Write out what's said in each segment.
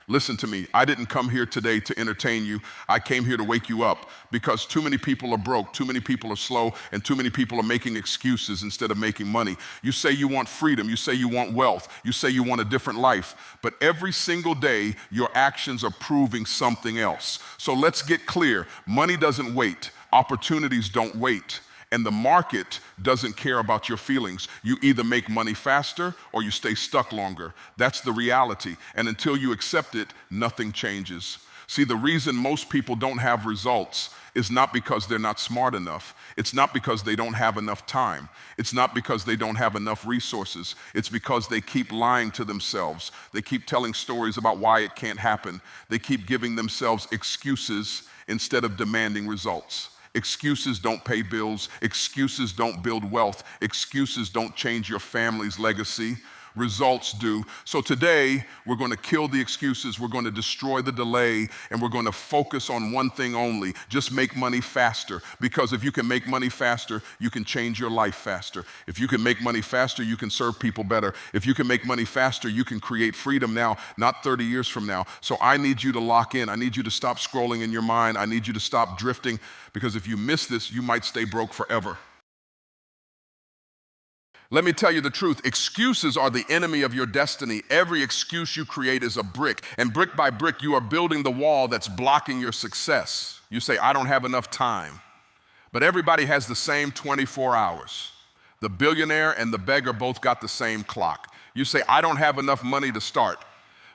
Listen to me. I didn't come here today to entertain you. I came here to wake you up because too many people are broke, too many people are slow, and too many people are making excuses instead of making money. You say you want freedom, you say you want wealth, you say you want a different life, but every single day your actions are proving something else. So let's get clear. Money doesn't wait. Opportunities don't wait. And the market doesn't care about your feelings. You either make money faster or you stay stuck longer. That's the reality. And until you accept it, nothing changes. See, the reason most people don't have results is not because they're not smart enough. It's not because they don't have enough time. It's not because they don't have enough resources. It's because they keep lying to themselves. They keep telling stories about why it can't happen. They keep giving themselves excuses instead of demanding results. Excuses don't pay bills. Excuses don't build wealth. Excuses don't change your family's legacy. Results do. So today, we're going to kill the excuses, we're going to destroy the delay, and we're going to focus on one thing only: just make money faster. Because if you can make money faster, you can change your life faster. If you can make money faster, you can serve people better. If you can make money faster, you can create freedom now, not 30 years from now. So I need you to lock in. I need you to stop scrolling in your mind. I need you to stop drifting, because if you miss this, you might stay broke forever. Let me tell you the truth. Excuses are the enemy of your destiny. Every excuse you create is a brick, and brick by brick, you are building the wall that's blocking your success. You say, I don't have enough time. But everybody has the same 24 hours. The billionaire and the beggar both got the same clock. You say, I don't have enough money to start.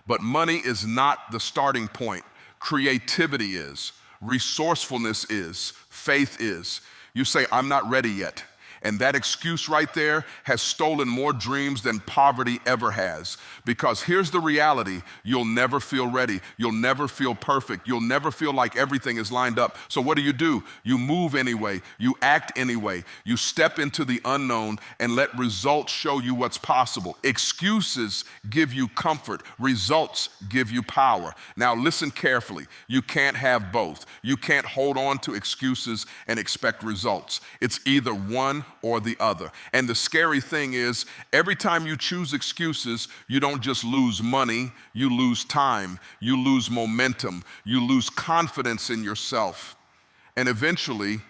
But money is not the starting point. Creativity is. Resourcefulness is. Faith is. You say, I'm not ready yet. And that excuse right there has stolen more dreams than poverty ever has. Because here's the reality: you'll never feel ready. You'll never feel perfect. You'll never feel like everything is lined up. So what do? You move anyway. You act anyway. You step into the unknown and let results show you what's possible. Excuses give you comfort. Results give you power. Now listen carefully. You can't have both. You can't hold on to excuses and expect results. It's either one or the other. And the scary thing is, every time you choose excuses, you don't just lose money, you lose time, you lose momentum, you lose confidence in yourself, and eventually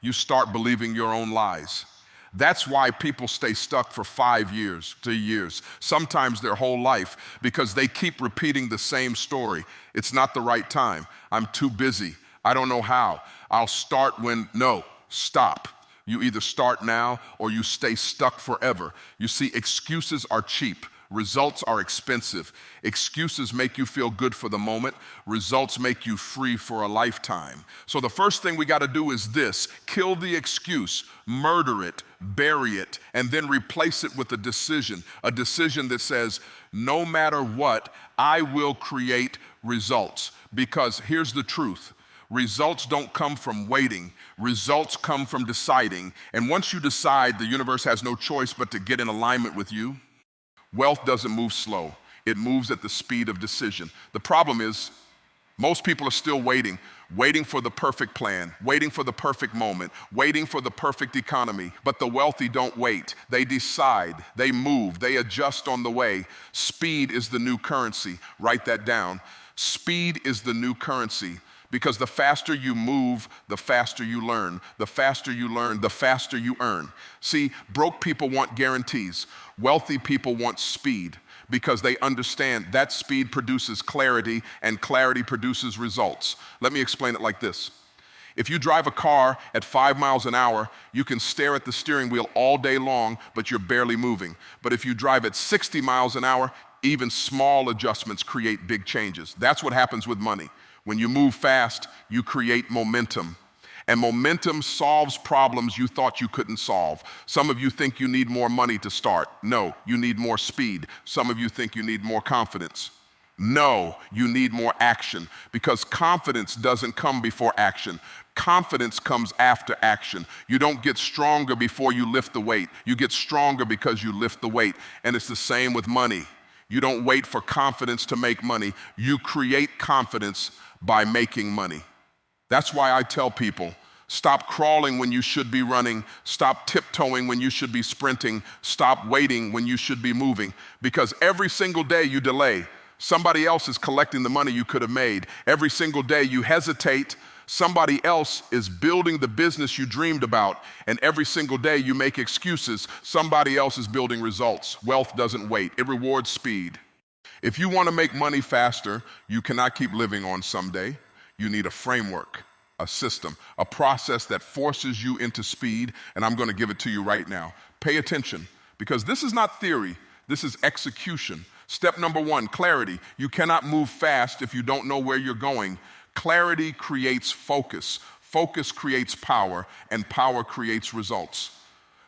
you start believing your own lies. That's why people stay stuck for 5 years, 2 years, sometimes their whole life, because they keep repeating the same story. It's not the right time. I'm too busy. I don't know how. I'll start when. No, stop. You either start now or you stay stuck forever. You see, excuses are cheap. Results are expensive. Excuses make you feel good for the moment. Results make you free for a lifetime. So the first thing we got to do is this: kill the excuse, murder it, bury it, and then replace it with a decision that says, no matter what, I will create results. Because here's the truth: results don't come from waiting. Results come from deciding. And once you decide, the universe has no choice but to get in alignment with you. Wealth doesn't move slow. It moves at the speed of decision. The problem is, most people are still waiting for the perfect plan, waiting for the perfect moment, waiting for the perfect economy. But the wealthy don't wait. They decide, they move, they adjust on the way. Speed is the new currency. Write that down. Speed is the new currency. Because the faster you move, the faster you learn. The faster you learn, the faster you earn. See, broke people want guarantees. Wealthy people want speed, because they understand that speed produces clarity, and clarity produces results. Let me explain it like this. If you drive a car at 5 miles an hour, you can stare at the steering wheel all day long, but you're barely moving. But if you drive at 60 miles an hour, even small adjustments create big changes. That's what happens with money. When you move fast, you create momentum. And momentum solves problems you thought you couldn't solve. Some of you think you need more money to start. No, you need more speed. Some of you think you need more confidence. No, you need more action, because confidence doesn't come before action. Confidence comes after action. You don't get stronger before you lift the weight. You get stronger because you lift the weight. And it's the same with money. You don't wait for confidence to make money. You create confidence by making money. That's why I tell people, stop crawling when you should be running. Stop tiptoeing when you should be sprinting. Stop waiting when you should be moving. Because every single day you delay, Somebody else is collecting the money you could have made. Every single day you hesitate, somebody else is building the business you dreamed about, and every single day you make excuses, somebody else is building results. Wealth doesn't wait, it rewards speed. If you want to make money faster, you cannot keep living on someday. You need a framework, a system, a process that forces you into speed, and I'm going to give it to you right now. Pay attention, because this is not theory, this is execution. Step number 1, clarity. You cannot move fast if you don't know where you're going. Clarity creates focus. Focus creates power, and power creates results.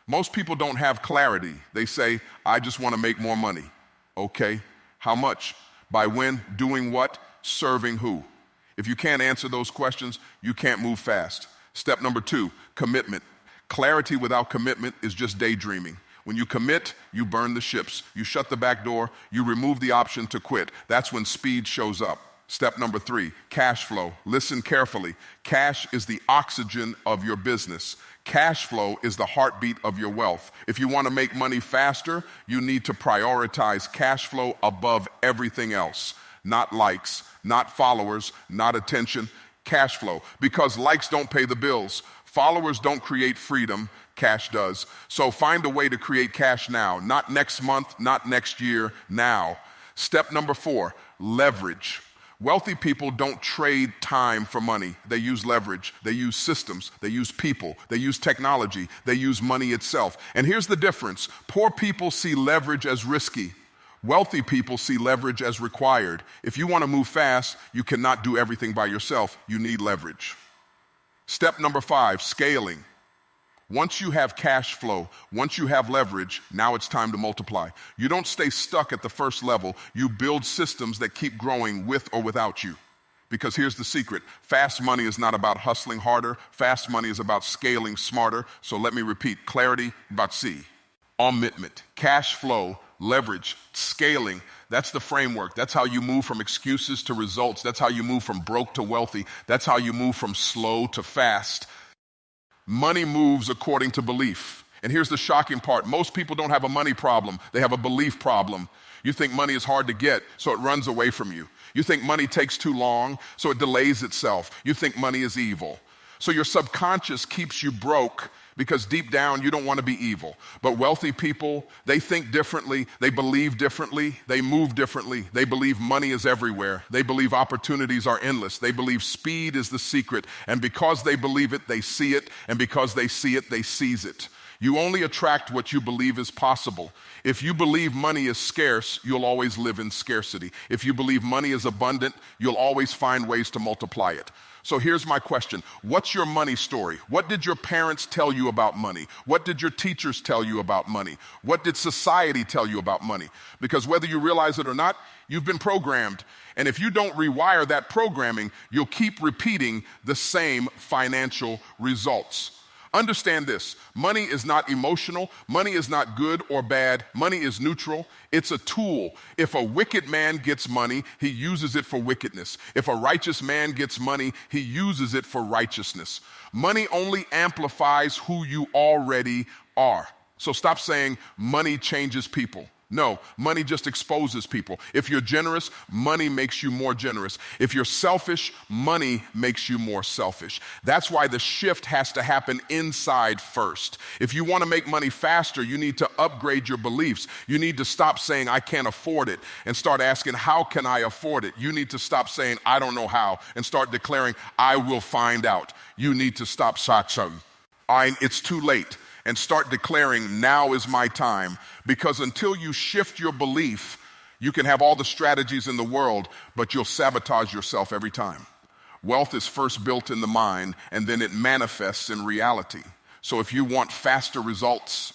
Most people don't have clarity. They say, I just want to make more money. Okay, how much? By when? Doing what? Serving who? If you can't answer those questions, you can't move fast. Step number 2, commitment. Clarity without commitment is just daydreaming. When you commit, you burn the ships. You shut the back door. You remove the option to quit. That's when speed shows up. Step number 3, cash flow. Listen carefully. Cash is the oxygen of your business. Cash flow is the heartbeat of your wealth. If you want to make money faster, you need to prioritize cash flow above everything else. Not likes, not followers, not attention, cash flow. Because likes don't pay the bills. Followers don't create freedom. Cash does. So find a way to create cash now, not next month, not next year, now. Step number 4, leverage. Wealthy people don't trade time for money. They use leverage. They use systems. They use people. They use technology. They use money itself. And here's the difference. Poor people see leverage as risky. Wealthy people see leverage as required. If you want to move fast, you cannot do everything by yourself. You need leverage. Step number 5, scaling. Once you have cash flow, once you have leverage, now it's time to multiply. You don't stay stuck at the first level. You build systems that keep growing with or without you. Because here's the secret. Fast money is not about hustling harder. Fast money is about scaling smarter. So let me repeat. Clarity, about C. Commitment, cash flow, leverage, scaling. That's the framework. That's how you move from excuses to results. That's how you move from broke to wealthy. That's how you move from slow to fast. Money moves according to belief. And here's the shocking part. Most people don't have a money problem. They have a belief problem. You think money is hard to get, so it runs away from you. You think money takes too long, so it delays itself. You think money is evil. So your subconscious keeps you broke because deep down you don't want to be evil. But wealthy people, they think differently, they believe differently, they move differently. They believe money is everywhere. They believe opportunities are endless. They believe speed is the secret. And because they believe it, they see it. And because they see it, they seize it. You only attract what you believe is possible. If you believe money is scarce, you'll always live in scarcity. If you believe money is abundant, you'll always find ways to multiply it. So here's my question. What's your money story? What did your parents tell you about money? What did your teachers tell you about money? What did society tell you about money? Because whether you realize it or not, you've been programmed. And if you don't rewire that programming, you'll keep repeating the same financial results. Understand this, money is not emotional, money is not good or bad, money is neutral, it's a tool. If a wicked man gets money, he uses it for wickedness. If a righteous man gets money, he uses it for righteousness. Money only amplifies who you already are. So stop saying money changes people. No, money just exposes people. If you're generous, money makes you more generous. If you're selfish, money makes you more selfish. That's why the shift has to happen inside first. If you want to make money faster, you need to upgrade your beliefs. You need to stop saying, I can't afford it, and start asking, how can I afford it? You need to stop saying, I don't know how, and start declaring, I will find out. You need to stop saying, it's too late, and start declaring, now is my time. Because until you shift your belief, you can have all the strategies in the world, but you'll sabotage yourself every time. Wealth is first built in the mind, and then it manifests in reality. So if you want faster results,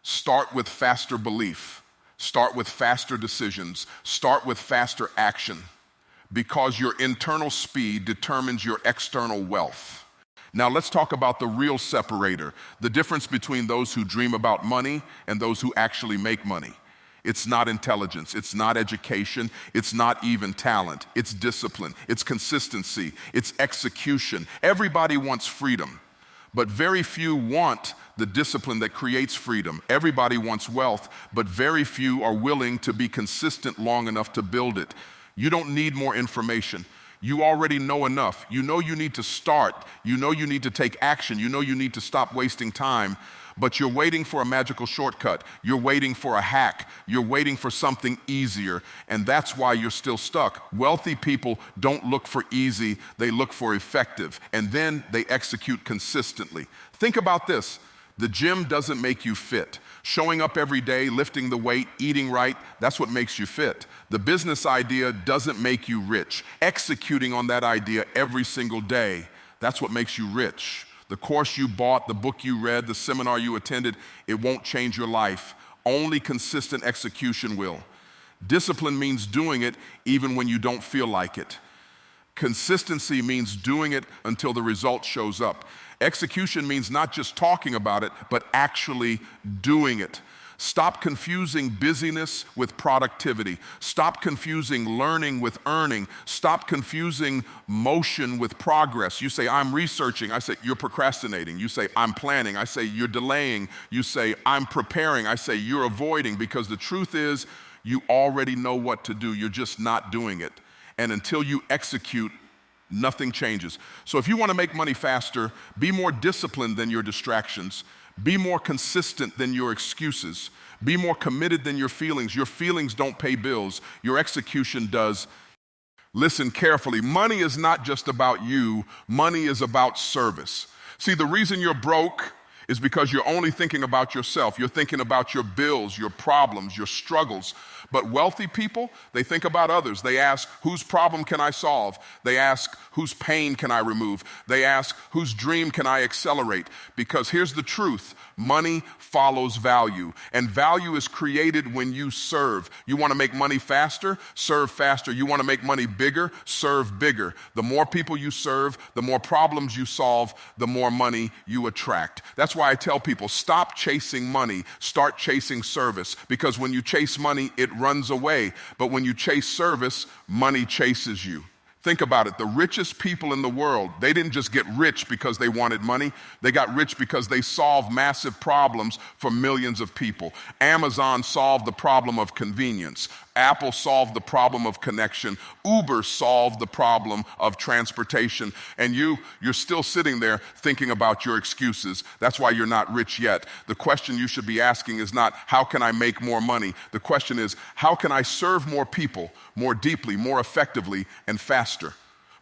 start with faster belief. Start with faster decisions. Start with faster action. Because your internal speed determines your external wealth. Now let's talk about the real separator, the difference between those who dream about money and those who actually make money. It's not intelligence, it's not education, it's not even talent, it's discipline, it's consistency, it's execution. Everybody wants freedom, but very few want the discipline that creates freedom. Everybody wants wealth, but very few are willing to be consistent long enough to build it. You don't need more information. You already know enough. You know you need to start. You know you need to take action. You know you need to stop wasting time, but you're waiting for a magical shortcut. You're waiting for a hack. You're waiting for something easier, and that's why you're still stuck. Wealthy people don't look for easy, they look for effective, and then they execute consistently. Think about this. The gym doesn't make you fit. Showing up every day, lifting the weight, eating right, that's what makes you fit. The business idea doesn't make you rich. Executing on that idea every single day, that's what makes you rich. The course you bought, the book you read, the seminar you attended, it won't change your life. Only consistent execution will. Discipline means doing it even when you don't feel like it. Consistency means doing it until the result shows up. Execution means not just talking about it, but actually doing it. Stop confusing busyness with productivity. Stop confusing learning with earning. Stop confusing motion with progress. You say, I'm researching. I say, you're procrastinating. You say, I'm planning. I say, you're delaying. You say, I'm preparing. I say, you're avoiding, because the truth is, you already know what to do. You're just not doing it. And until you execute, nothing changes. So if you want to make money faster, be more disciplined than your distractions. Be more consistent than your excuses. Be more committed than your feelings. Your feelings don't pay bills. Your execution does. Listen carefully. Money is not just about you. Money is about service. See, the reason you're broke is because you're only thinking about yourself. You're thinking about your bills, your problems, your struggles. But wealthy people, they think about others. They ask, whose problem can I solve? They ask, whose pain can I remove? They ask, whose dream can I accelerate? Because here's the truth. Money follows value, and value is created when you serve. You want to make money faster? Serve faster. You want to make money bigger? Serve bigger. The more people you serve, the more problems you solve, the more money you attract. That's why I tell people, stop chasing money, start chasing service, because when you chase money, it runs away. But when you chase service, money chases you. Think about it. The richest people in the world, they didn't just get rich because they wanted money. They got rich because they solved massive problems for millions of people. Amazon solved the problem of convenience. Apple solved the problem of connection. Uber solved the problem of transportation. And you're still sitting there thinking about your excuses. That's why you're not rich yet. The question you should be asking is not, how can I make more money? The question is, how can I serve more people more deeply, more effectively, and faster?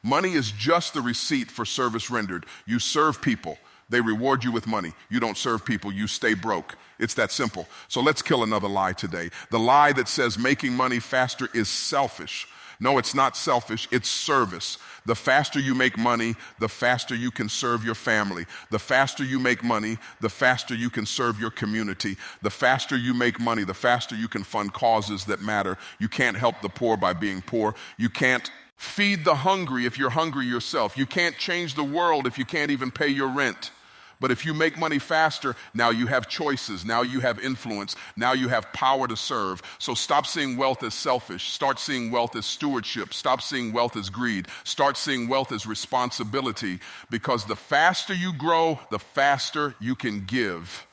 Money is just the receipt for service rendered. You serve people, they reward you with money. You don't serve people, you stay broke. It's that simple. So let's kill another lie today. The lie that says making money faster is selfish. No, it's not selfish, it's service. The faster you make money, the faster you can serve your family. The faster you make money, the faster you can serve your community. The faster you make money, the faster you can fund causes that matter. You can't help the poor by being poor. You can't feed the hungry if you're hungry yourself. You can't change the world if you can't even pay your rent. But if you make money faster, now you have choices, now you have influence, now you have power to serve. So stop seeing wealth as selfish. Start seeing wealth as stewardship. Stop seeing wealth as greed. Start seeing wealth as responsibility, because the faster you grow, the faster you can give.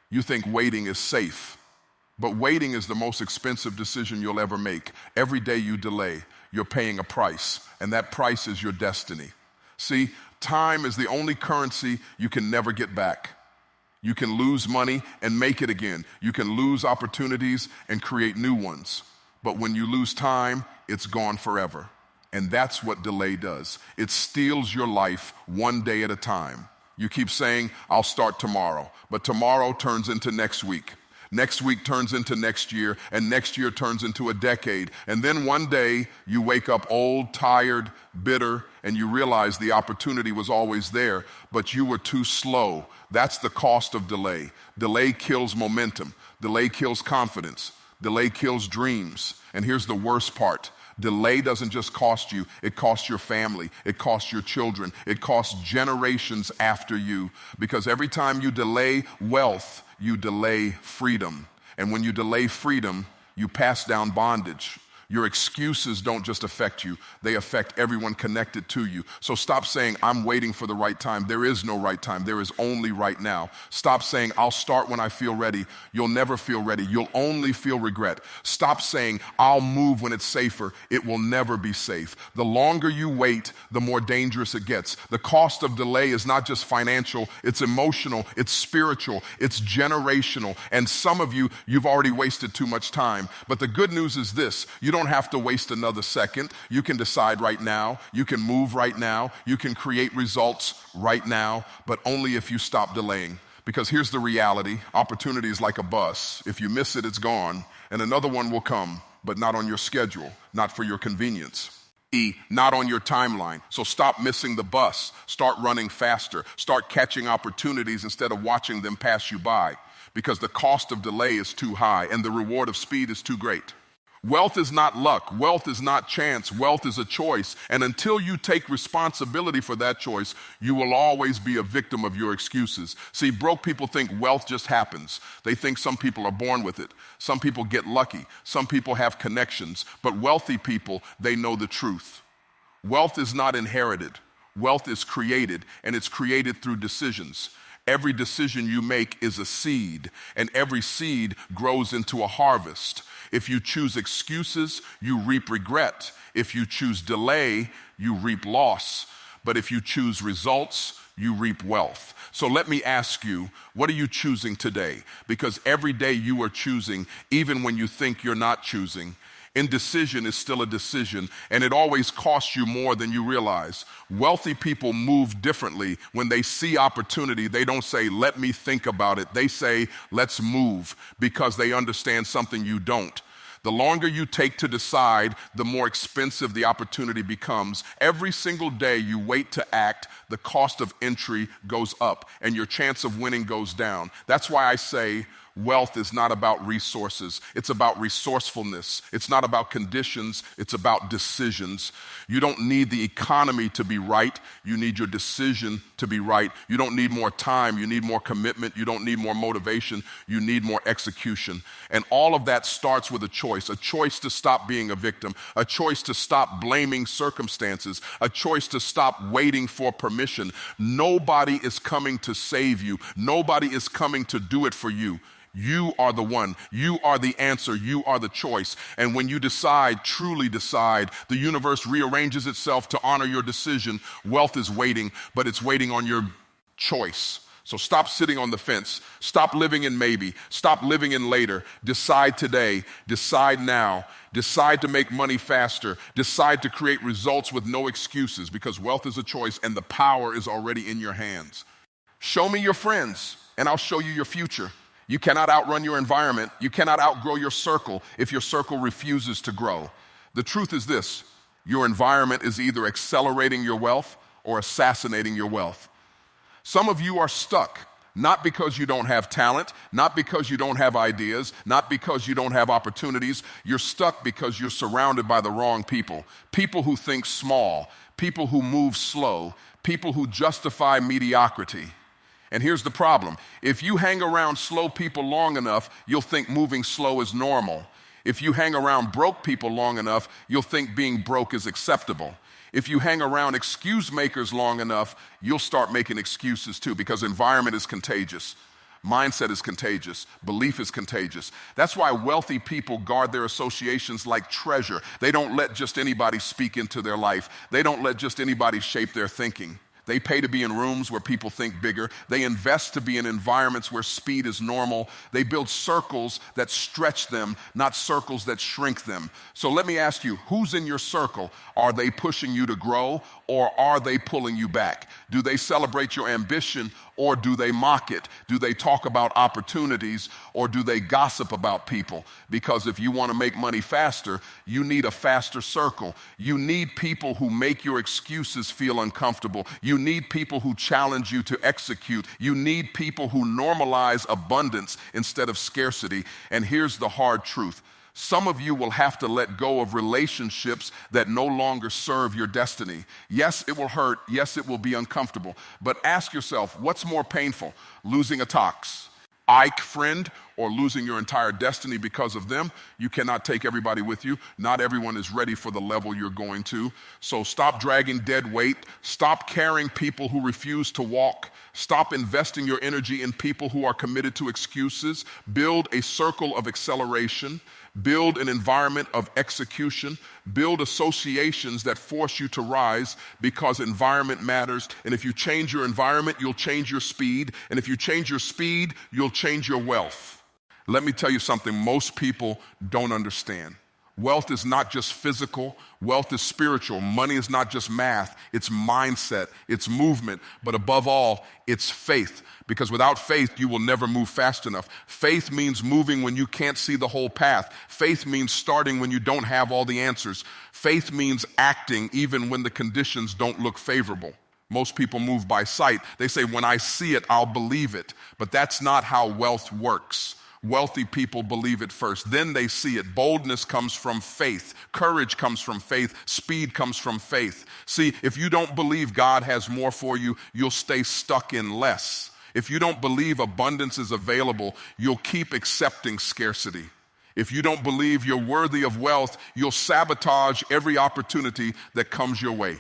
You think waiting is safe, but waiting is the most expensive decision you'll ever make. Every day you delay, you're paying a price, and that price is your destiny. See, time is the only currency you can never get back. You can lose money and make it again. You can lose opportunities and create new ones. But when you lose time, it's gone forever. And that's what delay does. It steals your life one day at a time. You keep saying, I'll start tomorrow, but tomorrow turns into next week. Next week turns into next year, and next year turns into a decade. And then one day you wake up old, tired, bitter, and you realize the opportunity was always there, but you were too slow. That's the cost of delay. Delay kills momentum. Delay kills confidence. Delay kills dreams. And here's the worst part. Delay doesn't just cost you, it costs your family, it costs your children, it costs generations after you. Because every time you delay wealth, you delay freedom. And when you delay freedom, you pass down bondage. Your excuses don't just affect you, they affect everyone connected to you. So stop saying, I'm waiting for the right time. There is no right time. There is only right now. Stop saying, I'll start when I feel ready. You'll never feel ready. You'll only feel regret. Stop saying, I'll move when it's safer. It will never be safe. The longer you wait, the more dangerous it gets. The cost of delay is not just financial, it's emotional, it's spiritual, it's generational. And some of you, you've already wasted too much time. But the good news is this, you don't have to waste another second. You can decide right now. You can move right now. You can create results right now, but only if you stop delaying. Because here's the reality. Opportunity is like a bus. If you miss it, it's gone. And another one will come, but not on your schedule, not for your convenience. Not on your timeline. So stop missing the bus. Start running faster. Start catching opportunities instead of watching them pass you by. Because the cost of delay is too high and the reward of speed is too great. Wealth is not luck. Wealth is not chance. Wealth is a choice. And until you take responsibility for that choice, you will always be a victim of your excuses. See, broke people think wealth just happens. They think some people are born with it. Some people get lucky. Some people have connections. But wealthy people, they know the truth. Wealth is not inherited. Wealth is created, and it's created through decisions. Every decision you make is a seed, and every seed grows into a harvest. If you choose excuses, you reap regret. If you choose delay, you reap loss. But if you choose results, you reap wealth. So let me ask you, what are you choosing today? Because every day you are choosing, even when you think you're not choosing. Indecision is still a decision, and it always costs you more than you realize. Wealthy people move differently. When they see opportunity, they don't say, let me think about it. They say, let's move, because they understand something you don't. The longer you take to decide, the more expensive the opportunity becomes. Every single day you wait to act, the cost of entry goes up, and your chance of winning goes down. That's why I say, wealth is not about resources. It's about resourcefulness. It's not about conditions. It's about decisions. You don't need the economy to be right. You need your decision to be right. You don't need more time. You need more commitment. You don't need more motivation. You need more execution. And all of that starts with a choice to stop being a victim, a choice to stop blaming circumstances, a choice to stop waiting for permission. Nobody is coming to save you. Nobody is coming to do it for you. You are the one. You are the answer. You are the choice. And when you decide, truly decide, the universe rearranges itself to honor your decision. Wealth is waiting, but it's waiting on your choice. So stop sitting on the fence. Stop living in maybe. Stop living in later. Decide today. Decide now. Decide to make money faster. Decide to create results with no excuses, because wealth is a choice and the power is already in your hands. Show me your friends and I'll show you your future. You cannot outrun your environment. You cannot outgrow your circle if your circle refuses to grow. The truth is this: your environment is either accelerating your wealth or assassinating your wealth. Some of you are stuck, not because you don't have talent, not because you don't have ideas, not because you don't have opportunities. You're stuck because you're surrounded by the wrong people. People who think small, people who move slow, people who justify mediocrity. And here's the problem. If you hang around slow people long enough, you'll think moving slow is normal. If you hang around broke people long enough, you'll think being broke is acceptable. If you hang around excuse makers long enough, you'll start making excuses too, because environment is contagious. Mindset is contagious. Belief is contagious. That's why wealthy people guard their associations like treasure. They don't let just anybody speak into their life. They don't let just anybody shape their thinking. They pay to be in rooms where people think bigger. They invest to be in environments where speed is normal. They build circles that stretch them, not circles that shrink them. So let me ask you, who's in your circle? Are they pushing you to grow, or are they pulling you back? Do they celebrate your ambition, or do they mock it? Do they talk about opportunities, or do they gossip about people? Because if you want to make money faster, you need a faster circle. You need people who make your excuses feel uncomfortable. You need people who challenge you to execute. You need people who normalize abundance instead of scarcity. And here's the hard truth. Some of you will have to let go of relationships that no longer serve your destiny. Yes, it will hurt. Yes, it will be uncomfortable. But ask yourself, what's more painful, losing a toxic friend or losing your entire destiny because of them. You cannot take everybody with you. Not everyone is ready for the level you're going to. So stop dragging dead weight. Stop carrying people who refuse to walk. Stop investing your energy in people who are committed to excuses. Build a circle of acceleration. Build an environment of execution. Build associations that force you to rise, because environment matters. And if you change your environment, you'll change your speed. And if you change your speed, you'll change your wealth. Let me tell you something most people don't understand. Wealth is not just physical. Wealth is spiritual. Money is not just math. It's mindset. It's movement. But above all, it's faith. Because without faith, you will never move fast enough. Faith means moving when you can't see the whole path. Faith means starting when you don't have all the answers. Faith means acting even when the conditions don't look favorable. Most people move by sight. They say, when I see it, I'll believe it. But that's not how wealth works. Wealthy people believe it first, then they see it. Boldness comes from faith. Courage comes from faith. Speed comes from faith. See, if you don't believe God has more for you, you'll stay stuck in less. If you don't believe abundance is available, you'll keep accepting scarcity. If you don't believe you're worthy of wealth, you'll sabotage every opportunity that comes your way.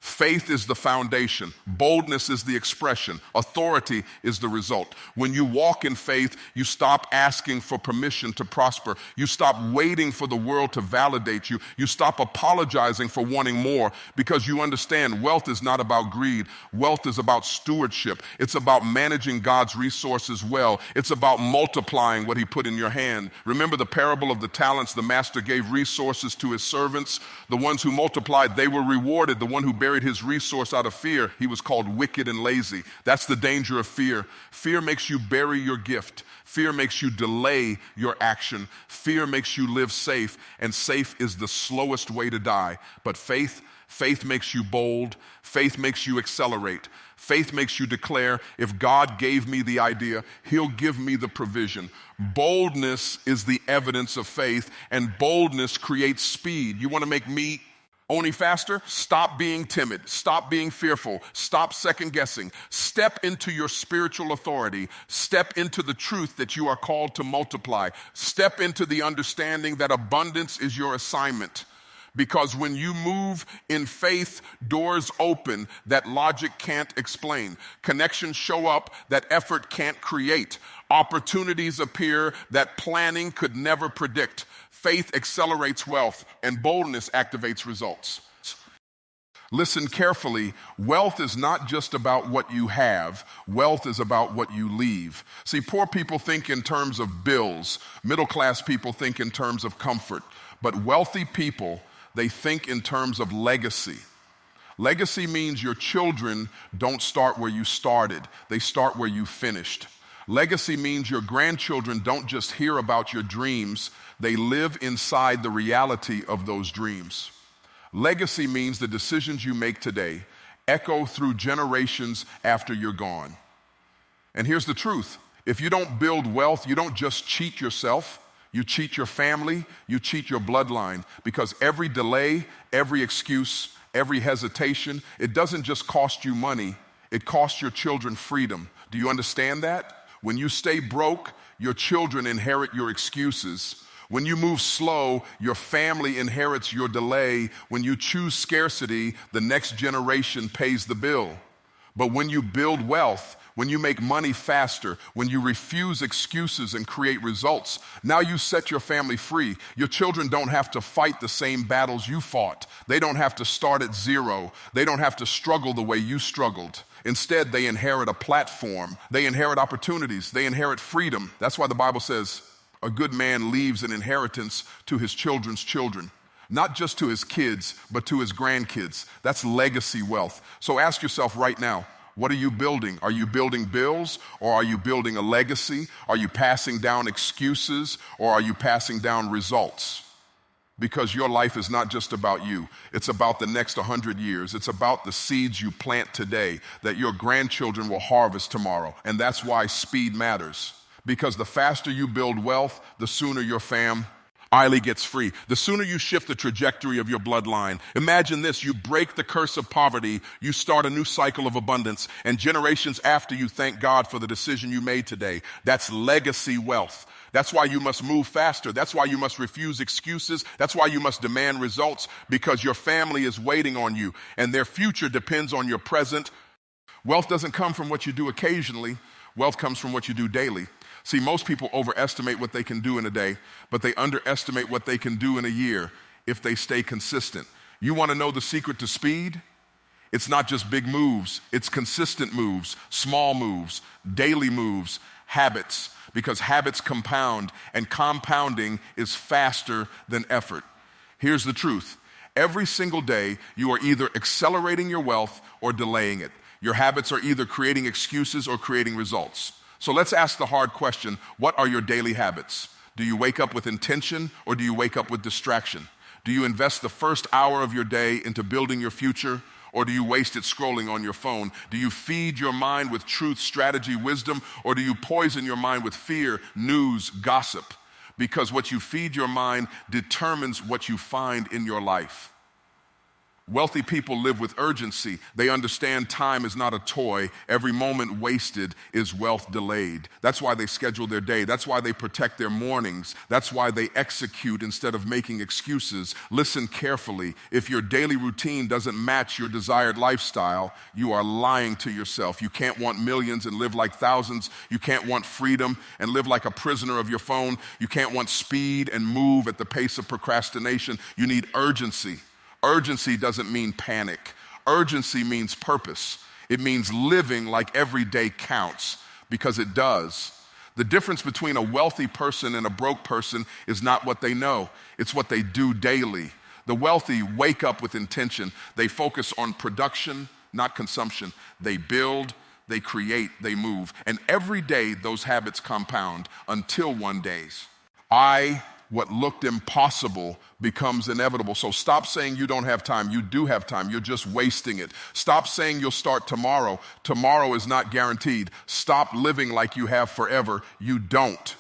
Faith is the foundation. Boldness is the expression. Authority is the result. When you walk in faith, you stop asking for permission to prosper. You stop waiting for the world to validate you. You stop apologizing for wanting more, because you understand wealth is not about greed. Wealth is about stewardship. It's about managing God's resources well. It's about multiplying what he put in your hand. Remember the parable of the talents. The master gave resources to his servants. The ones who multiplied, they were rewarded. The one who buried his resource out of fear, he was called wicked and lazy. That's the danger of fear. Fear makes you bury your gift. Fear makes you delay your action. Fear makes you live safe, and safe is the slowest way to die. But faith makes you bold. Faith makes you accelerate. Faith makes you declare, if God gave me the idea, he'll give me the provision. Boldness is the evidence of faith, and boldness creates speed. You want to make me only faster? Stop being timid. Stop being fearful. Stop second guessing. Step into your spiritual authority. Step into the truth that you are called to multiply. Step into the understanding that abundance is your assignment. Because when you move in faith, doors open that logic can't explain. Connections show up that effort can't create. Opportunities appear that planning could never predict. Faith accelerates wealth, and boldness activates results. Listen carefully. Wealth is not just about what you have. Wealth is about what you leave. See, poor people think in terms of bills. Middle-class people think in terms of comfort. But wealthy people, they think in terms of legacy. Legacy means your children don't start where you started. They start where you finished. Legacy means your grandchildren don't just hear about your dreams. They live inside the reality of those dreams. Legacy means the decisions you make today echo through generations after you're gone. And here's the truth. If you don't build wealth, you don't just cheat yourself. You cheat your family. You cheat your bloodline. Because every delay, every excuse, every hesitation, it doesn't just cost you money. It costs your children freedom. Do you understand that? When you stay broke, your children inherit your excuses. When you move slow, your family inherits your delay. When you choose scarcity, the next generation pays the bill. But when you build wealth, when you make money faster, when you refuse excuses and create results, now you set your family free. Your children don't have to fight the same battles you fought. They don't have to start at zero. They don't have to struggle the way you struggled. Instead, they inherit a platform. They inherit opportunities. They inherit freedom. That's why the Bible says a good man leaves an inheritance to his children's children. Not just to his kids, but to his grandkids. That's legacy wealth. So ask yourself right now, what are you building? Are you building bills, or are you building a legacy? Are you passing down excuses, or are you passing down results? Because your life is not just about you. It's about the next 100 years. It's about the seeds you plant today that your grandchildren will harvest tomorrow. And that's why speed matters. Because the faster you build wealth, the sooner your fam Eiley gets free. The sooner you shift the trajectory of your bloodline, imagine this, you break the curse of poverty, you start a new cycle of abundance, and generations after you thank God for the decision you made today. That's legacy wealth. That's why you must move faster. That's why you must refuse excuses. That's why you must demand results, because your family is waiting on you and their future depends on your present. Wealth doesn't come from what you do occasionally. Wealth comes from what you do daily. See, most people overestimate what they can do in a day, but they underestimate what they can do in a year if they stay consistent. You want to know the secret to speed? It's not just big moves. It's consistent moves, small moves, daily moves, habits, because habits compound, and compounding is faster than effort. Here's the truth. Every single day, you are either accelerating your wealth or delaying it. Your habits are either creating excuses or creating results. So let's ask the hard question, what are your daily habits? Do you wake up with intention or do you wake up with distraction? Do you invest the first hour of your day into building your future, or do you waste it scrolling on your phone? Do you feed your mind with truth, strategy, wisdom, or do you poison your mind with fear, news, gossip? Because what you feed your mind determines what you find in your life. Wealthy people live with urgency. They understand time is not a toy. Every moment wasted is wealth delayed. That's why they schedule their day. That's why they protect their mornings. That's why they execute instead of making excuses. Listen carefully. If your daily routine doesn't match your desired lifestyle, you are lying to yourself. You can't want millions and live like thousands. You can't want freedom and live like a prisoner of your phone. You can't want speed and move at the pace of procrastination. You need urgency. Urgency doesn't mean panic. Urgency means purpose. It means living like every day counts, because it does. The difference between a wealthy person and a broke person is not what they know. It's what they do daily. The wealthy wake up with intention. They focus on production, not consumption. They build, they create, they move. And every day those habits compound until one day, what looked impossible becomes inevitable. So stop saying you don't have time. You do have time. You're just wasting it. Stop saying you'll start tomorrow. Tomorrow is not guaranteed. Stop living like you have forever. You don't.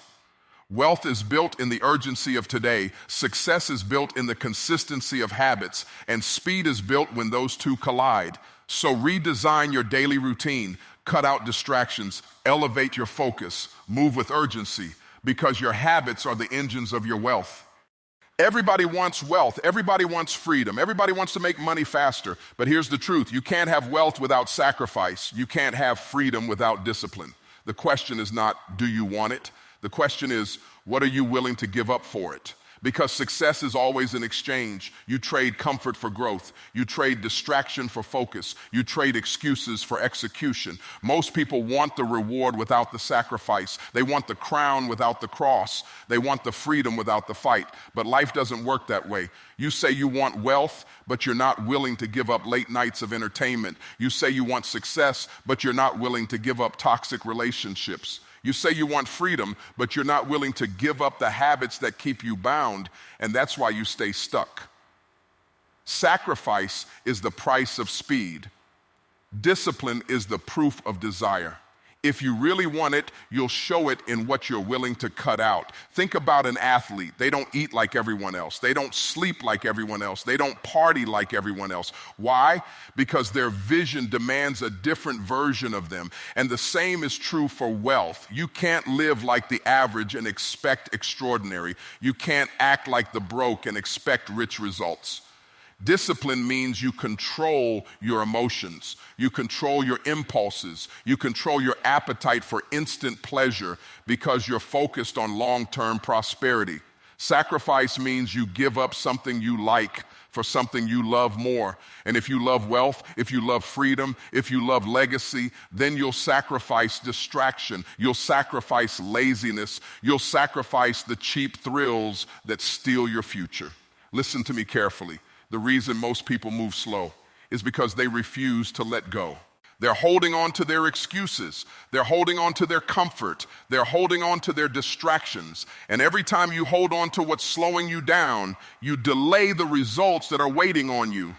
Wealth is built in the urgency of today. Success is built in the consistency of habits. And speed is built when those two collide. So redesign your daily routine. Cut out distractions. Elevate your focus. Move with urgency, because your habits are the engines of your wealth. Everybody wants wealth. Everybody wants freedom. Everybody wants to make money faster. But here's the truth. You can't have wealth without sacrifice. You can't have freedom without discipline. The question is not, do you want it? The question is, what are you willing to give up for it? Because success is always an exchange. You trade comfort for growth. You trade distraction for focus. You trade excuses for execution. Most people want the reward without the sacrifice. They want the crown without the cross. They want the freedom without the fight. But life doesn't work that way. You say you want wealth, but you're not willing to give up late nights of entertainment. You say you want success, but you're not willing to give up toxic relationships. You say you want freedom, but you're not willing to give up the habits that keep you bound, and that's why you stay stuck. Sacrifice is the price of speed. Discipline is the proof of desire. If you really want it, you'll show it in what you're willing to cut out. Think about an athlete. They don't eat like everyone else. They don't sleep like everyone else. They don't party like everyone else. Why? Because their vision demands a different version of them. And the same is true for wealth. You can't live like the average and expect extraordinary. You can't act like the broke and expect rich results. Discipline means you control your emotions, you control your impulses, you control your appetite for instant pleasure because you're focused on long-term prosperity. Sacrifice means you give up something you like for something you love more. And if you love wealth, if you love freedom, if you love legacy, then you'll sacrifice distraction, you'll sacrifice laziness, you'll sacrifice the cheap thrills that steal your future. Listen to me carefully. The reason most people move slow is because they refuse to let go. They're holding on to their excuses. They're holding on to their comfort. They're holding on to their distractions. And every time you hold on to what's slowing you down, you delay the results that are waiting on you.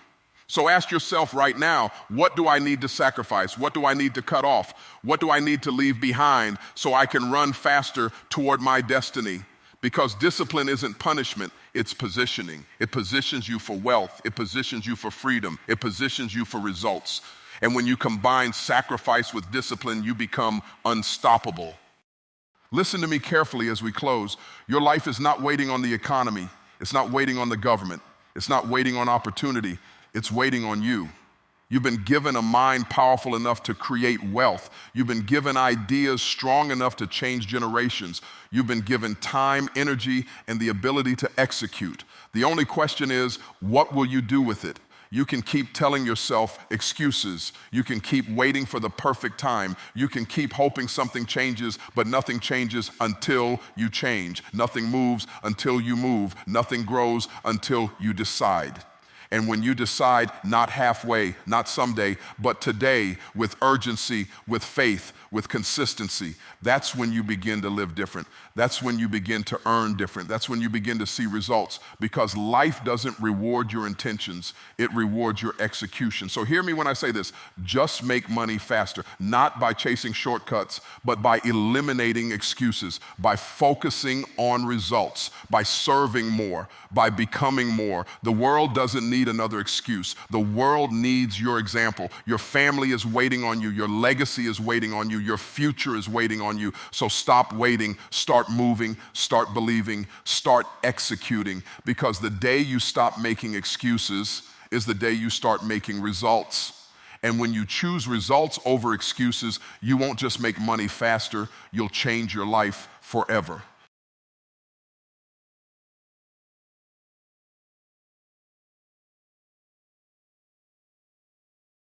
So ask yourself right now, what do I need to sacrifice? What do I need to cut off? What do I need to leave behind so I can run faster toward my destiny? Because discipline isn't punishment, it's positioning. It positions you for wealth. It positions you for freedom. It positions you for results. And when you combine sacrifice with discipline, you become unstoppable. Listen to me carefully as we close. Your life is not waiting on the economy. It's not waiting on the government. It's not waiting on opportunity. It's waiting on you. You've been given a mind powerful enough to create wealth. You've been given ideas strong enough to change generations. You've been given time, energy, and the ability to execute. The only question is, what will you do with it? You can keep telling yourself excuses. You can keep waiting for the perfect time. You can keep hoping something changes, but nothing changes until you change. Nothing moves until you move. Nothing grows until you decide. And when you decide, not halfway, not someday, but today, with urgency, with faith, with consistency, that's when you begin to live different. That's when you begin to earn different. That's when you begin to see results, because life doesn't reward your intentions, it rewards your execution. So hear me when I say this: just make money faster, not by chasing shortcuts, but by eliminating excuses, by focusing on results, by serving more, by becoming more. The world doesn't need another excuse. The world needs your example. Your family is waiting on you. Your legacy is waiting on you. Your future is waiting on you. So stop waiting, start moving, start believing, start executing, because the day you stop making excuses is the day you start making results. And when you choose results over excuses, you won't just make money faster, you'll change your life forever.